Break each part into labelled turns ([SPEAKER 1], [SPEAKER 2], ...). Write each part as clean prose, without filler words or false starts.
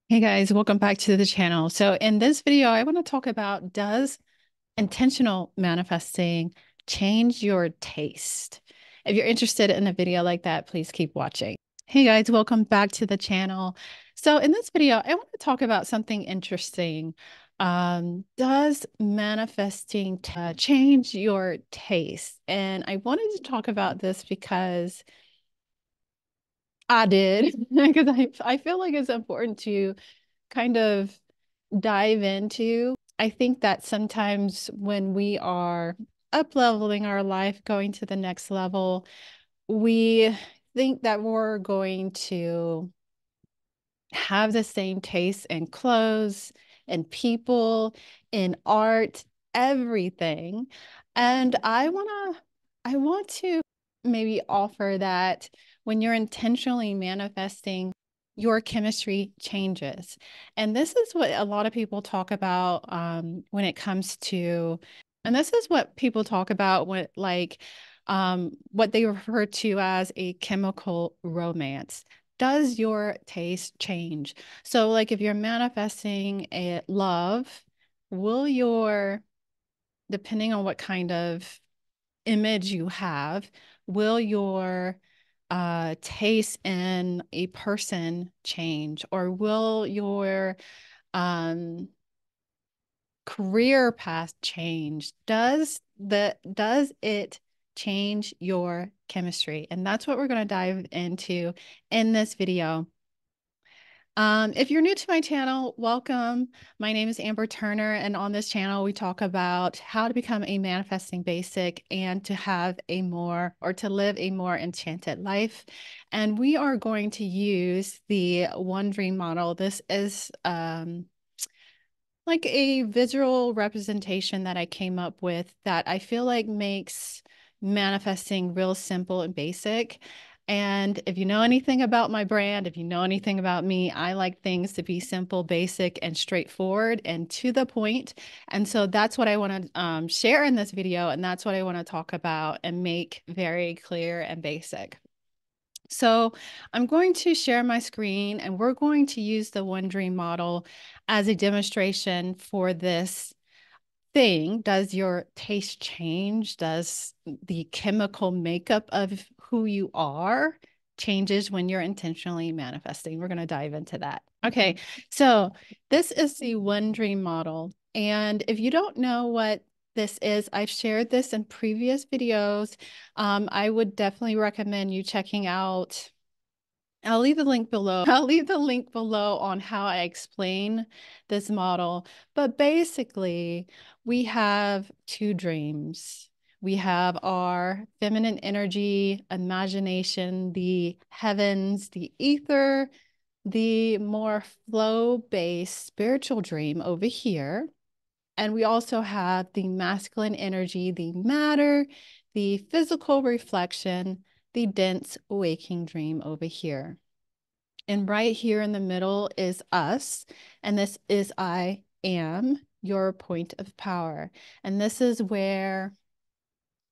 [SPEAKER 1] Hey guys, welcome back to the channel. So in this video, I want to talk about, does intentional manifesting change your taste? If you're interested in a video like that, please keep watching. Hey guys, welcome back to the channel. So in this video, I want to talk about something interesting. Does manifesting change your taste? And I wanted to talk about this because I did, because I feel like it's important to kind of dive into. I think that sometimes when we are up leveling our life, going to the next level, we think that we're going to have the same taste in clothes and people, in art, everything. And I want to maybe offer that when you're intentionally manifesting, your chemistry changes. And this is what a lot of people talk about when it comes to, and this is what people talk about when what they refer to as a chemical romance. Does your taste change? So, like if you're manifesting a love, will your, depending on what kind of image you have, will your taste in a person change, or will your um, career path change? Does it change your chemistry? And that's what we're going to dive into in this video. If you're new to my channel, welcome. My name is Amber Turner, and on this channel, we talk about how to become a manifesting basic and to have a more, or to live a more enchanted life. And we are going to use the One Dream model. This is like a visual representation that I came up with that I feel like makes manifesting real simple and basic. And if you know anything about my brand, if you know anything about me, I like things to be simple, basic, and straightforward and to the point. And so that's what I want to share in this video. And that's what I want to talk about and make very clear and basic. So I'm going to share my screen and we're going to use the One Dream model as a demonstration for this thing. Does your taste change? Does the chemical makeup of who you are changes when you're intentionally manifesting? We're going to dive into that. Okay, so this is the One Dream model. And if you don't know what this is, I've shared this in previous videos. I would definitely recommend you checking out. I'll leave the link below. I'll leave the link below on how I explain this model. But basically, we have two dreams. We have our feminine energy, imagination, the heavens, the ether, the more flow-based spiritual dream over here. And we also have the masculine energy, the matter, the physical reflection, the dense waking dream over here. And right here in the middle is us. And this is I am your point of power. And this is where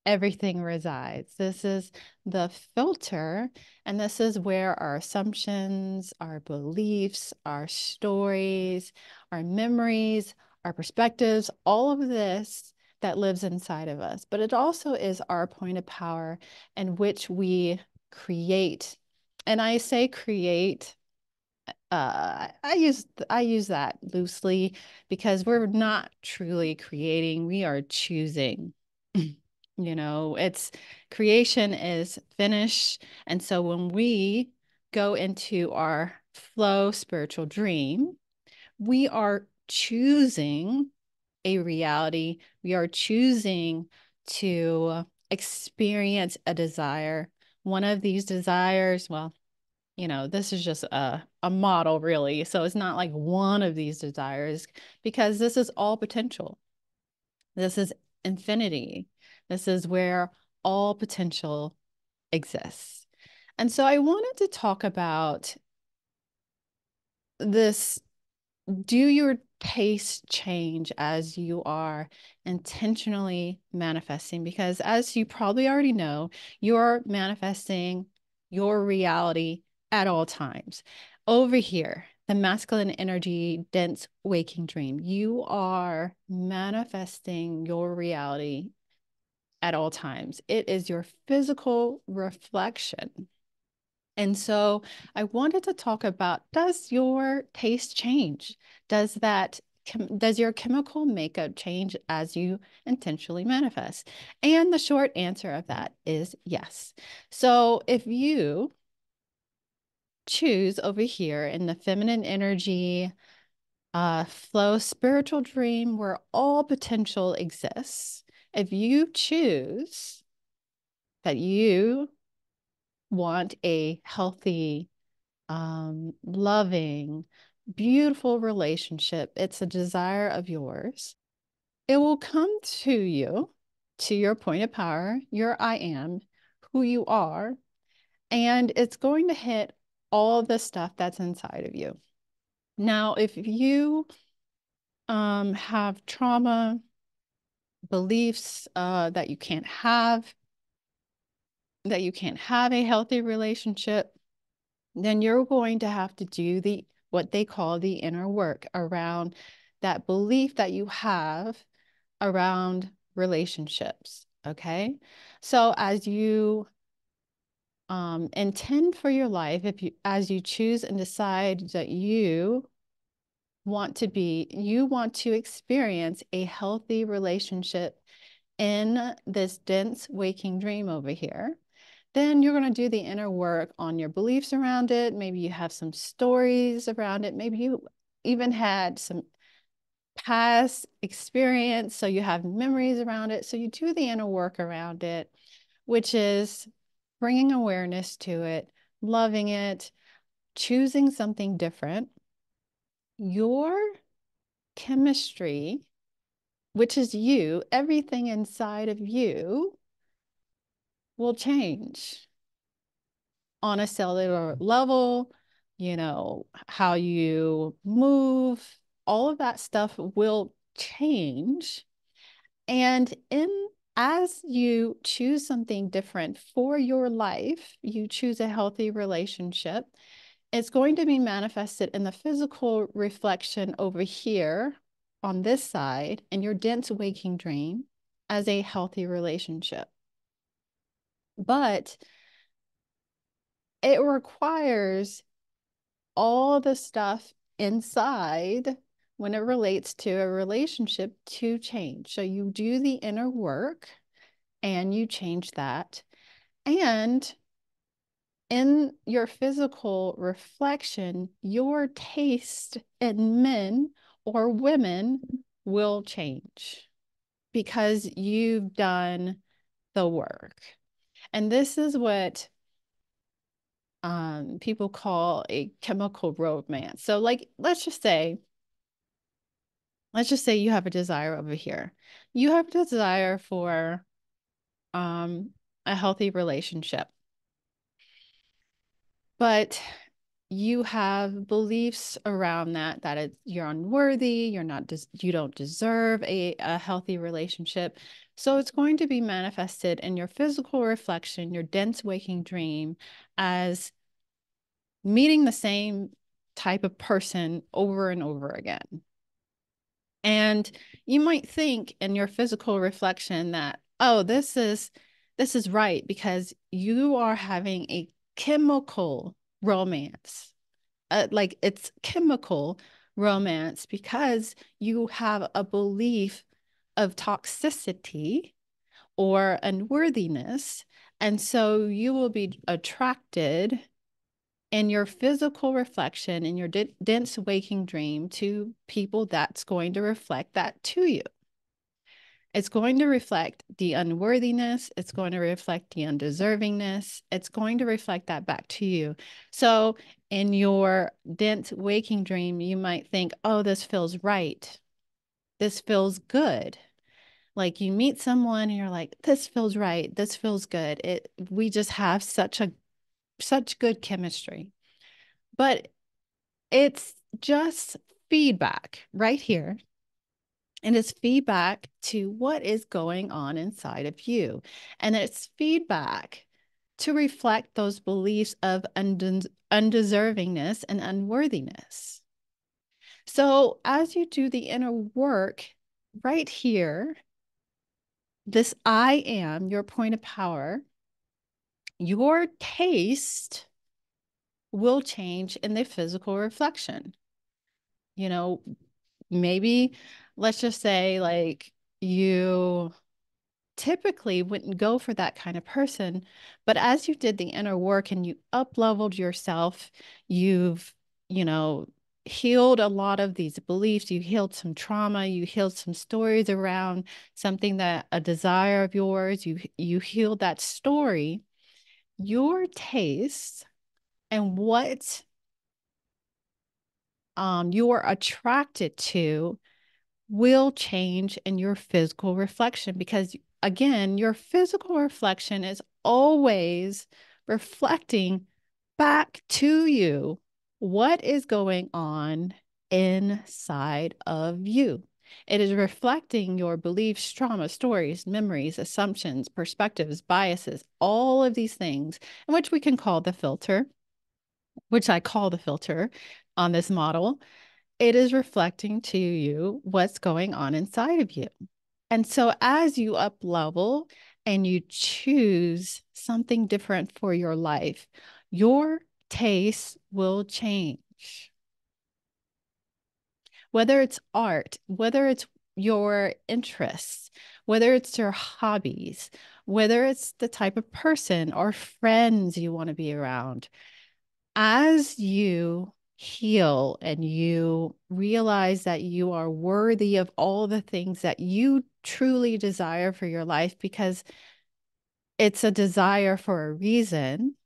[SPEAKER 1] everything resides. This is the filter. And this is where our assumptions, our beliefs, our stories, our memories, our perspectives, all of this that lives inside of us. But it also is our point of power in which we create. And I say create, I use that loosely because we're not truly creating, we are choosing. It's creation is finish. And so when we go into our flow spiritual dream, we are choosing a reality. We are choosing to experience a desire. One of these desires, well, this is just a model, really. So it's not like one of these desires, because this is all potential. This is infinity. This is where all potential exists. And so I wanted to talk about this. Do your taste change as you are intentionally manifesting? Because as you probably already know, you're manifesting your reality at all times. Over here, the masculine energy, dense waking dream. You are manifesting your reality at all times. It is your physical reflection. And so I wanted to talk about, does your taste change? Does that does your chemical makeup change as you intentionally manifest? And the short answer of that is yes. So if you choose over here in the feminine energy flow spiritual dream where all potential exists, if you choose that you want a healthy, loving, beautiful relationship, it's a desire of yours, it will come to you, to your point of power, your I am, who you are, and it's going to hit all the stuff that's inside of you. Now, if you have trauma, beliefs that you can't have, a healthy relationship, then you're going to have to do the what they call the inner work around that belief that you have around relationships. Okay. So as you intend for your life, as you choose and decide that you want to experience a healthy relationship in this dense waking dream over here, then you're going to do the inner work on your beliefs around it. Maybe you have some stories around it. Maybe you even had some past experience, so you have memories around it. So you do the inner work around it, which is bringing awareness to it, loving it, choosing something different. Your chemistry, which is you, everything inside of you will change on a cellular level, how you move, all of that stuff will change. And as you choose something different for your life, you choose a healthy relationship, it's going to be manifested in the physical reflection over here on this side in your dense waking dream as a healthy relationship. But it requires all the stuff inside when it relates to a relationship to change. So you do the inner work and you change that. And in your physical reflection, your taste in men or women will change because you've done the work. And this is what people call a chemical romance. So like, let's just say you have a desire over here. You have a desire for a healthy relationship, but you have beliefs around that you're unworthy, you don't deserve a healthy relationship. So it's going to be manifested in your physical reflection, your dense waking dream, as meeting the same type of person over and over again. And you might think in your physical reflection that, oh, this is right because you are having a chemical romance. Like it's chemical romance because you have a belief of toxicity or unworthiness. And so you will be attracted in your physical reflection, in your dense waking dream, to people that's going to reflect that to you. It's going to reflect the unworthiness. It's going to reflect the undeservingness. It's going to reflect that back to you. So in your dense waking dream, you might think, oh, this feels right. This feels good. Like you meet someone and you're like, this feels right. This feels good. We just have such good chemistry. But it's just feedback right here. And it's feedback to what is going on inside of you. And it's feedback to reflect those beliefs of undeservingness and unworthiness. So as you do the inner work right here, this I am, your point of power, your taste will change in the physical reflection. You know, maybe let's just say like you typically wouldn't go for that kind of person, but as you did the inner work and you up leveled yourself, you've, you know, healed a lot of these beliefs, you healed some trauma, you healed some stories around something that a desire of yours, you healed that story, your taste and what you're attracted to will change in your physical reflection because, again, your physical reflection is always reflecting back to you what is going on inside of you. It is reflecting your beliefs, trauma, stories, memories, assumptions, perspectives, biases, all of these things, in which we can call the filter, which I call the filter on this model. It is reflecting to you what's going on inside of you. And so as you up level and you choose something different for your life, your taste will change. Whether it's art, whether it's your interests, whether it's your hobbies, whether it's the type of person or friends you want to be around, as you heal and you realize that you are worthy of all the things that you truly desire for your life, because it's a desire for a reason,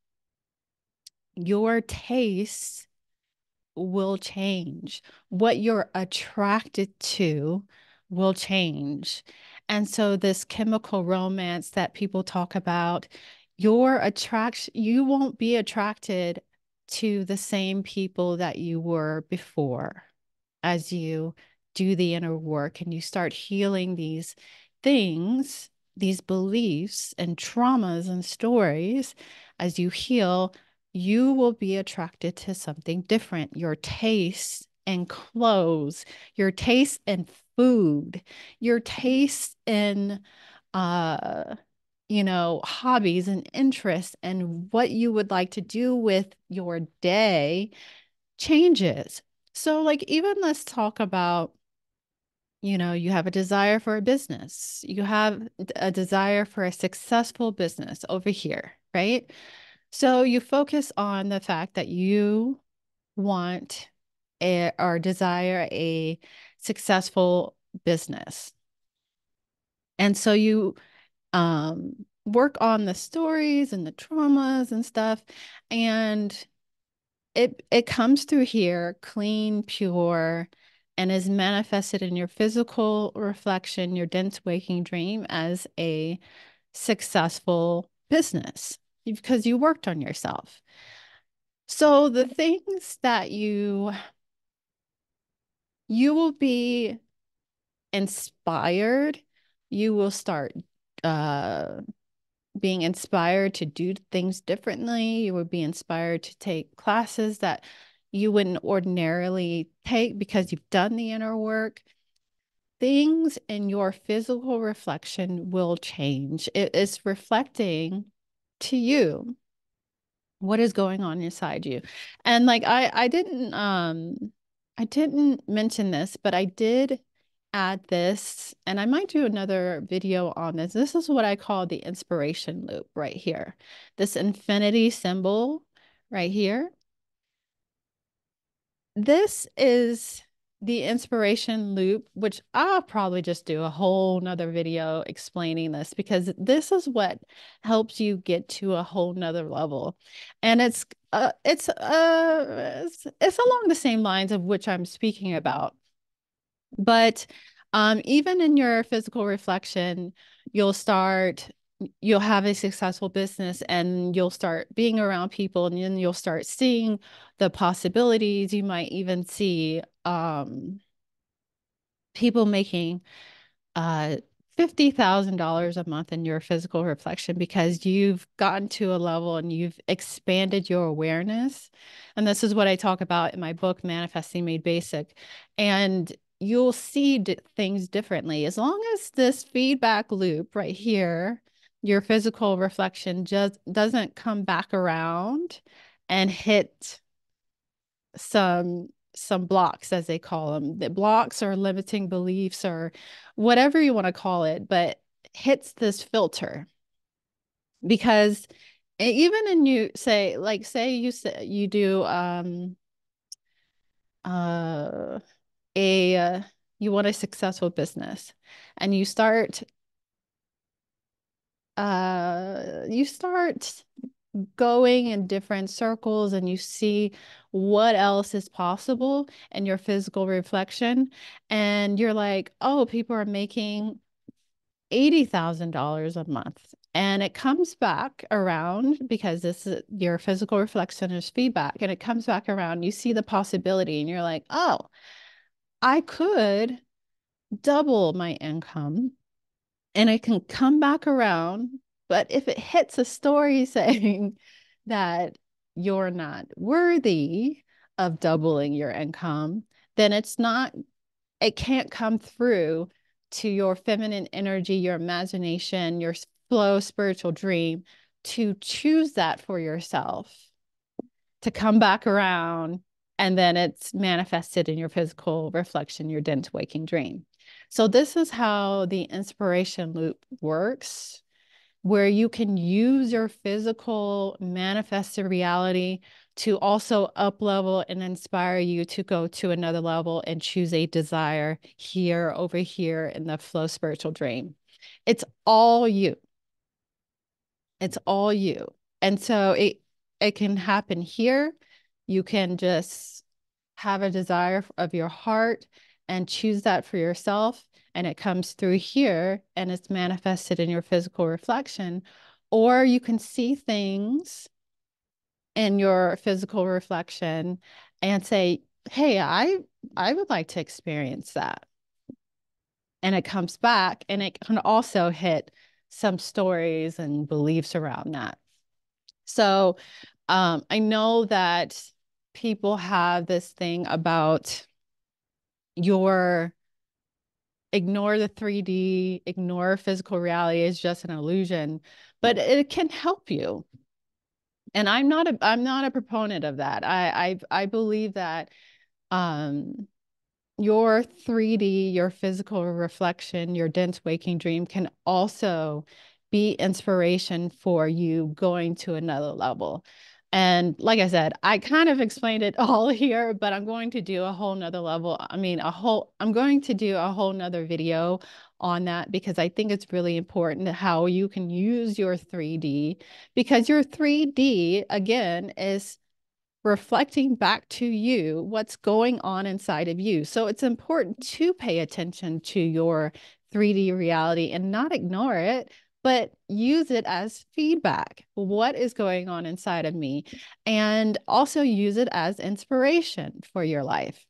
[SPEAKER 1] your taste will change. What you're attracted to will change. And so, this chemical romance that people talk about, your attraction, you won't be attracted to the same people that you were before as you do the inner work and you start healing these things, these beliefs and traumas and stories. As you heal, you will be attracted to something different. Your taste in clothes, your taste in food, your taste in uh hobbies and interests and what you would like to do with your day changes. So like even let's talk about, you have a desire for a business. You have a desire for a successful business over here, right? So you focus on the fact that you want or desire a successful business. And so you work on the stories and the traumas and stuff. And it comes through here clean, pure, and is manifested in your physical reflection, your dense waking dream as a successful business because you worked on yourself. So the things that you will be inspired, you will start uh being inspired to do things differently. You would be inspired to take classes that you wouldn't ordinarily take because you've done the inner work. Things in your physical reflection will change. It is reflecting to you what is going on inside you. And like I didn't mention this, but I did add this, and I might do another video on this. This is what I call the inspiration loop right here. This infinity symbol right here. This is the inspiration loop, which I'll probably just do a whole nother video explaining this because this is what helps you get to a whole nother level. And it's along the same lines of which I'm speaking about. But even in your physical reflection, you'll start, you'll have a successful business and you'll start being around people and then you'll start seeing the possibilities. You might even see people making uh, $50,000 a month in your physical reflection because you've gotten to a level and you've expanded your awareness. And this is what I talk about in my book, Manifesting Made Basic. And you'll see things differently. As long as this feedback loop right here, your physical reflection just doesn't come back around and hit some blocks, as they call them. The blocks or limiting beliefs or whatever you want to call it, but hits this filter. Because even in you say, like, say you do uh a you want a successful business, and you start going in different circles and you see what else is possible in your physical reflection. And you're like, oh, people are making $80,000 a month. And it comes back around because this is your physical reflection is feedback. And it comes back around. You see the possibility and you're like, oh, I could double my income and it can come back around. But if it hits a story saying that you're not worthy of doubling your income, then it can't come through to your feminine energy, your imagination, your flow spiritual dream to choose that for yourself, to come back around, and then it's manifested in your physical reflection, your dense waking dream. So this is how the inspiration loop works, where you can use your physical manifested reality to also up level and inspire you to go to another level and choose a desire here, over here in the flow spiritual dream. It's all you. It's all you. And so it can happen here. You can just have a desire of your heart and choose that for yourself. And it comes through here and it's manifested in your physical reflection. Or you can see things in your physical reflection and say, hey, I would like to experience that. And it comes back and it can also hit some stories and beliefs around that. So I know that people have this thing about your ignore the 3D, ignore physical reality is just an illusion, but it can help you. And I'm not a proponent of that. I believe that um your 3D, your physical reflection, your dense waking dream can also be inspiration for you going to another level. And like I said, I kind of explained it all here, but I'm going to do a whole nother level. I'm going to do a whole nother video on that because I think it's really important how you can use your 3D, because your 3D, again, is reflecting back to you what's going on inside of you. So it's important to pay attention to your 3D reality and not ignore it, but use it as feedback. What is going on inside of me? And also use it as inspiration for your life.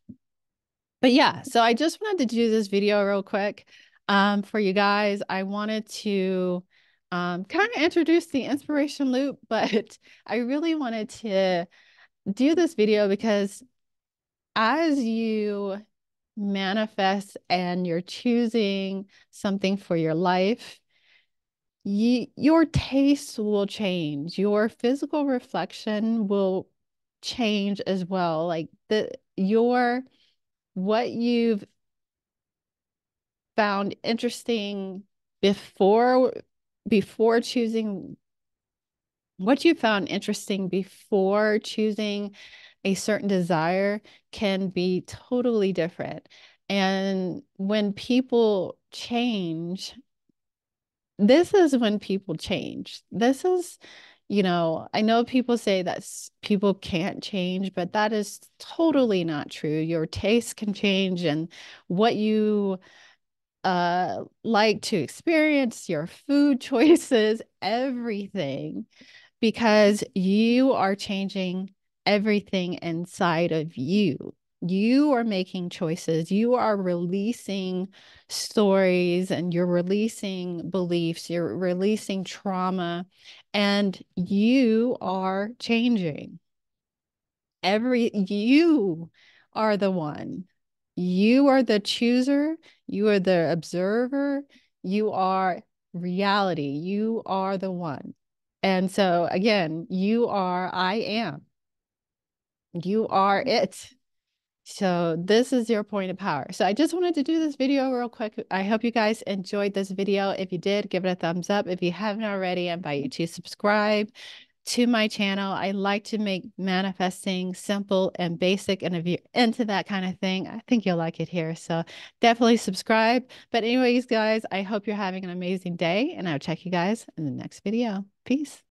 [SPEAKER 1] But yeah, so I just wanted to do this video real quick for you guys. I wanted to kind of introduce the inspiration loop, but I really wanted to do this video because as you manifest and you're choosing something for your life, your taste will change. Your physical reflection will change as well. Like what you've found interesting before before choosing what you found interesting before choosing a certain desire can be totally different. And when people change, this is when people change. This is, I know people say that people can't change, but that is totally not true. Your taste can change and what you like to experience, your food choices, everything, because you are changing everything inside of you. You are making choices. You are releasing stories and you're releasing beliefs. You're releasing trauma and you are changing. You are the one. You are the chooser. You are the observer. You are reality. You are the one. And so again, I am. You are it. So this is your point of power. So I just wanted to do this video real quick. I hope you guys enjoyed this video. If you did, give it a thumbs up. If you haven't already, I invite you to subscribe to my channel. I like to make manifesting simple and basic. And if you're into that kind of thing, I think you'll like it here. So definitely subscribe. But anyways, guys, I hope you're having an amazing day and I'll check you guys in the next video. Peace.